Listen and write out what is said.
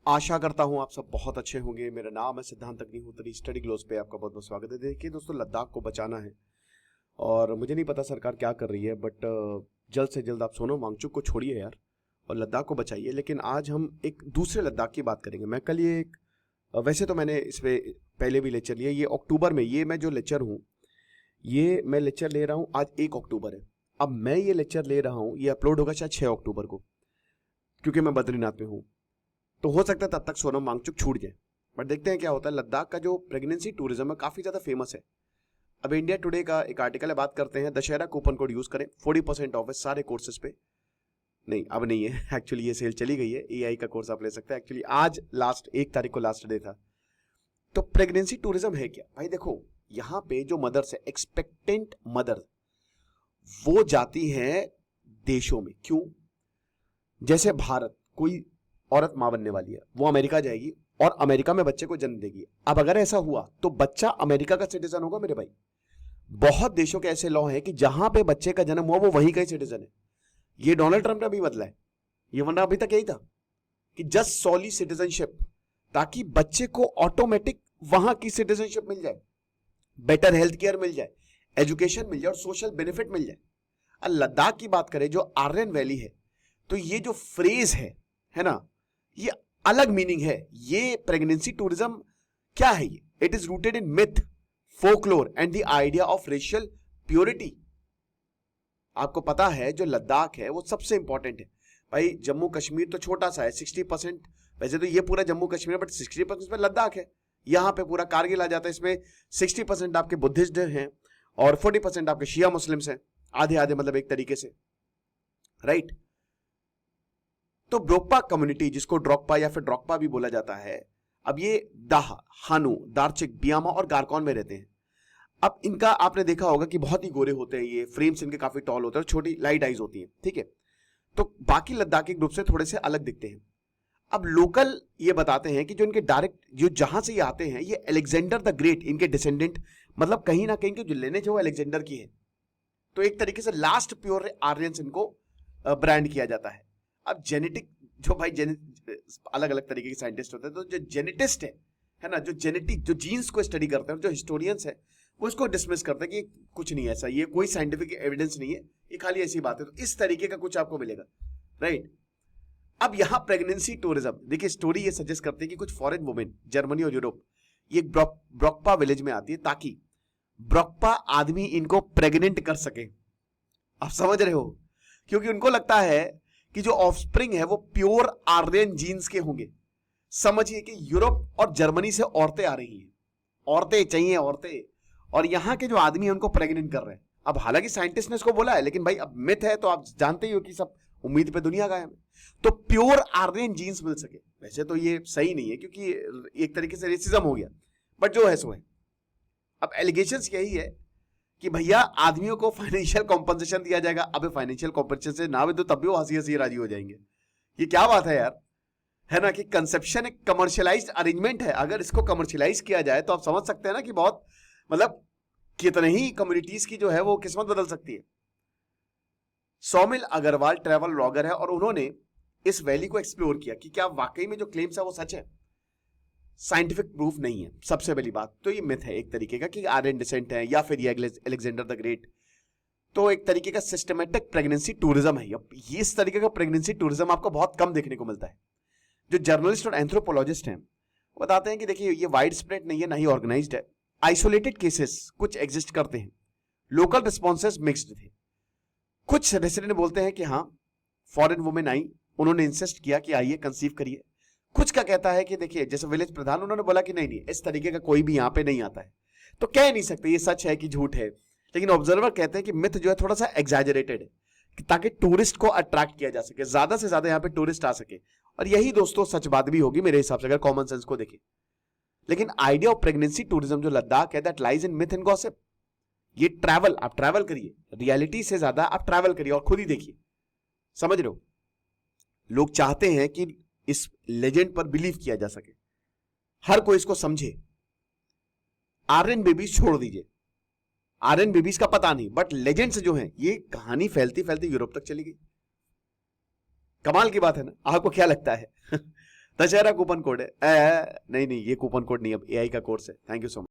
आशा करता हूँ आप सब बहुत अच्छे होंगे। मेरा नाम है सिद्धांत अग्निहोत्री। स्टडी ग्लोस पे आपका बहुत बहुत स्वागत है। देखिए दोस्तों, लद्दाख को बचाना है और मुझे नहीं पता सरकार क्या कर रही है, बट जल्द से जल्द आप सोनम वांगचुक को छोड़िए यार और लद्दाख को बचाइए। लेकिन आज हम एक दूसरे लद्दाख की बात करेंगे। मैं कल ये एक वैसे तो मैंने इस पे पहले भी लेक्चर लिया, ये अक्टूबर में, ये मैं जो लेक्चर हूँ ये मैं लेक्चर ले रहा हूँ, आज 1 अक्टूबर है। अब मैं ये लेक्चर ले रहा हूँ, ये अपलोड होगा शायद 6 अक्टूबर को, क्योंकि मैं बद्रीनाथ में हूँ। तो हो सकता है तब तक सोनम वांगचुक छूट जाए, बट देखते हैं क्या होता है। लद्दाख का जो प्रेगनेंसी टूरिज्म है काफी ज्यादा फेमस है। अब इंडिया टुडे का एक आर्टिकल है, बात करते हैं। दशहरा कूपन कोड यूज करें, 40% ऑफ है सारे कोर्सेज पे। नहीं, अब नहीं है एक्चुअली, ये सेल चली गई है। एआई का कोर्स आप ले सकते हैं। एक्चुअली आज लास्ट 1 तारीख को लास्ट डे था। तो प्रेगनेंसी टूरिज्म है क्या भाई? देखो, यहाँ पे जो मदर्स है, एक्सपेक्टेंट मदर, वो जाती हैं देशों में। क्यों? जैसे भारत, कोई औरत मां बनने वाली है, वो अमेरिका जाएगी और अमेरिका में बच्चे को जन्म देगी। अब अगर ऐसा हुआ तो बच्चा अमेरिका का सिटीजन होगा मेरे भाई। बहुत देशों के ऐसे लॉ हैं कि जहां पे बच्चे का जन्म हुआ वो वहीं का ही सिटीजन है। ये डोनाल्ड ट्रंप ने भी बदला है, ये वरना अभी तक यही था कि जस्ट सॉली सिटीजनशिप, ताकि बच्चे को ऑटोमेटिक वहां की सिटीजनशिप मिल जाए, बेटर हेल्थ केयर मिल जाए, एजुकेशन मिल जाए और सोशल बेनिफिट मिल जाए। अब लद्दाख की बात करें, जो आर्यन वैली है, तो ये जो फ्रेज है ना, ये अलग मीनिंग है। ये प्रेगनेंसी टूरिज्म क्या है? ये it is rooted in myth, folklore and the idea of racial purity. आपको पता है जो लद्दाख है वो सबसे इंपॉर्टेंट है भाई। जम्मू कश्मीर तो छोटा सा है, 60%, वैसे तो ये पूरा जम्मू कश्मीर है, बट 60% में लद्दाख है। यहां पे पूरा कारगिल आ जाता है। इसमें 60% आपके बुद्धिस्ट हैं और 40% आपके शिया मुस्लिम्स हैं, आधे आधे, मतलब एक तरीके से, राइट। तो ब्रोकपा कम्युनिटी, जिसको ड्रॉकपा या फिर ड्रॉकपा भी बोला जाता है, अब ये दाह, हानू, दार्चिक, बियामा और गारकॉन में रहते हैं। अब इनका आपने देखा होगा कि बहुत ही गोरे होते हैं, ये फ्रेम्स इनके काफी टॉल होते हैं और छोटी लाइट आइज होती हैं, ठीक है। तो बाकी लद्दाखी ग्रुप से थोड़े से अलग दिखते हैं। अब लोकल ये बताते हैं कि जो इनके डायरेक्ट, जो जहां से ये आते हैं, ये अलेक्जेंडर द ग्रेट इनके डिसेंडेंट, मतलब कहीं ना कहीं की जो लिनेज है वो अलेक्जेंडर की है। तो एक तरीके से लास्ट प्योर आर्यंस इनको ब्रांड किया जाता है। अब जेनेटिक, जो भाई अलग अलग तरीके के साइंटिस्ट होते हैं, तो जो जेनेटिस्ट है ना, जो जेनेटिक, जो जीन्स को स्टडी करते हैं, जो हिस्टोरियंस है, वो इसको डिसमिस करते हैं कि कुछ नहीं है ऐसा, ये कोई साइंटिफिक एविडेंस नहीं है, ये खाली ऐसी बात है। तो इस तरीके का कुछ आपको मिलेगा, राइट। अब यहां प्रेगनेंसी टूरिज्म, देखिए स्टोरी ये सजेस्ट करती है कि कुछ फॉरेन वुमेन जर्मनी और यूरोप, ये ब्रोकपा विलेज में आती है ताकि ब्रोकपा आदमी इनको प्रेग्नेंट कर सके। आप समझ रहे हो? क्योंकि उनको लगता है कि जो ऑफस्प्रिंग है वो प्योर आर्यन जीन्स के होंगे। समझिए कि यूरोप और जर्मनी से औरतें आ रही हैं, औरतें चाहिए औरतें, और यहां के जो आदमी हैं उनको प्रेग्नेंट कर रहे हैं। अब हालांकि साइंटिस्ट ने इसको बोला है, लेकिन भाई अब मिथ है तो आप जानते ही हो कि सब उम्मीद पे दुनिया कायम है। तो प्योर आर्यन जीन्स मिल सके, वैसे तो ये सही नहीं है क्योंकि एक तरीके से रेसिज्म हो गया, बट जो है सो है। अब एलिगेशंस यही है कि भैया आदमियों को फाइनेंशियल कॉम्पनसेशन दिया जाएगा। अब फाइनेंशियल कॉम्पनसेशन ना भी तो तब भी वो हंसी हंसी राजी हो जाएंगे। ये क्या बात है यार, है ना, कि कंसेप्शन एक कमर्शियलाइज्ड अरेंजमेंट है। अगर इसको कमर्शियलाइज किया जाए तो आप समझ सकते हैं ना कि बहुत, मतलब कितने ही कम्युनिटीज की जो है वो किस्मत बदल सकती है। सौमिल अग्रवाल ट्रैवल ब्लॉगर है और उन्होंने इस वैली को एक्सप्लोर किया कि क्या वाकई में जो क्लेम्स है वो सच है। साइंटिफिक प्रूफ नहीं है, सबसे पहली बात तो ये मिथ है एक तरीके का कि आर्यन डिसेंट है या फिर ये अलेक्जेंडर द ग्रेट। तो एक तरीके का सिस्टमेटिक प्रेगनेंसी टूरिज्म है। ये इस तरीके का प्रेगनेंसी टूरिज्म आपको बहुत कम देखने को मिलता है। जो जर्नलिस्ट और एंथ्रोपोलॉजिस्ट हैं वो बताते हैं कि देखिए ये वाइड स्प्रेड नहीं है, ना ही ऑर्गेनाइज्ड है। आइसोलेटेड केसेस कुछ एग्जिस्ट करते हैं, लोकल रिस्पॉन्सेज मिक्स्ड थे। कुछ रेसिडेंट बोलते हैं कि हाँ फॉरेन वुमेन आई, उन्होंने इंसिस्ट किया कि आइए कंसीव करिए। कुछ का कहता है कि देखिए, जैसे विलेज प्रधान, उन्होंने बोला कि नहीं नहीं, इस तरीके का कोई भी यहाँ पे नहीं आता है। तो कह नहीं सकते ये सच है कि झूठ है, लेकिन ऑब्जर्वर कहते हैं कि मिथ जो है थोड़ा सा एग्जैजरेटेड है, ताकि टूरिस्ट को अट्रैक्ट किया जा सके, ज्यादा से ज्यादा यहाँ पे टूरिस्ट आ सके। और यही दोस्तों सच बात भी होगी मेरे हिसाब से, अगर कॉमन सेंस को देखें। लेकिन आइडिया ऑफ प्रेगनेंसी टूरिज्म जो लद्दाख है, that lies in myth and gossip. ये ट्रैवल, आप ट्रैवल करिए, रियलिटी से ज्यादा आप ट्रैवल करिए और खुद ही देखिए। समझ रहे हो? लोग चाहते हैं कि इस लेजेंड पर बिलीव किया जा सके, हर कोई इसको समझे। आर्यन बेबीज छोड़ दीजिए, आर्यन बेबीज का पता नहीं, बट लेजेंड्स जो हैं, ये कहानी फैलती फैलती यूरोप तक चली गई। कमाल की बात है ना? आपको क्या लगता है? दशहरा कूपन कोड है। नहीं नहीं, ये कूपन कोड नहीं, अब एआई का कोर्स है। Thank you so much.